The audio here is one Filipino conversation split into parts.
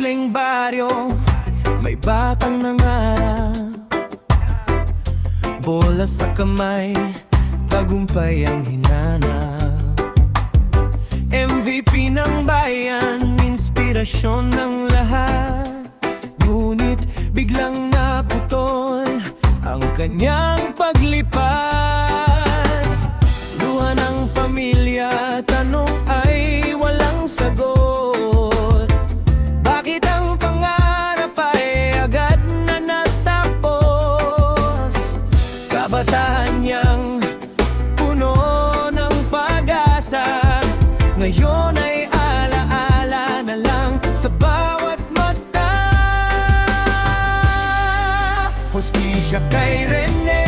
simpleng baryo, may batang nangarap. Bola sa kamay, tagumpay ang hinanap. MVP ng bayan, inspirasyon ng lahat. Ngunit biglang naputol ang kanyang paglipad. Luha ng pamilya, tanong ay walang sagot. Bakit ang pangarap ay agad na natapos? Kabataan niyang puno ng pag-asa, ngayon ay alaala na lang sa bawat mata. Hustisya kay Rene,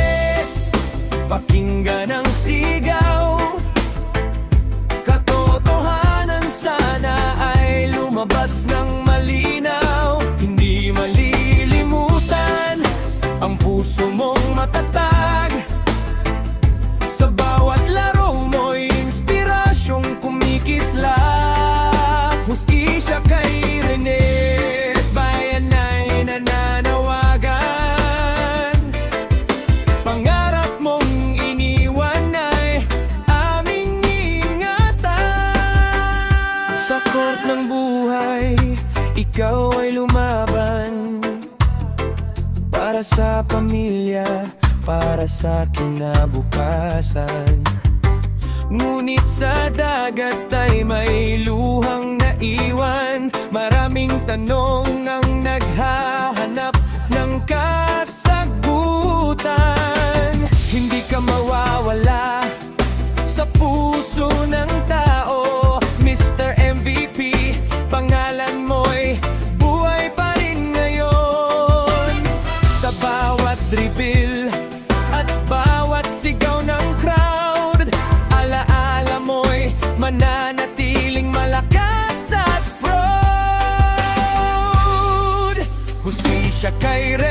pakinggan ang sigaw. Katotohanan sana ay lumabas ng malinaw. Hindi malilimutan ang puso mong matatag. Sa bawat laro mo'y inspirasyong kumikislap. Hustisya kay Rene, bayan ay nananawagan. Pangarap mong iniwan ay aming ingatan. Sa court ng buhay, ikaw ay lumaban. Para sa pamilya, para sa kinabukasan. Ngunit sa dagat ay may luhang naiwan. Maraming tanong ang naghahanap ng kasagutan. Hindi ka mawawala sa puso ng tao, Mr. MVP. Pangalan mo'y buhay pa rin ngayon. Sa bawat dribble at bawat sigaw ng crowd, alaala mo'y mananatiling malakas at proud. Hustisya kay Rene,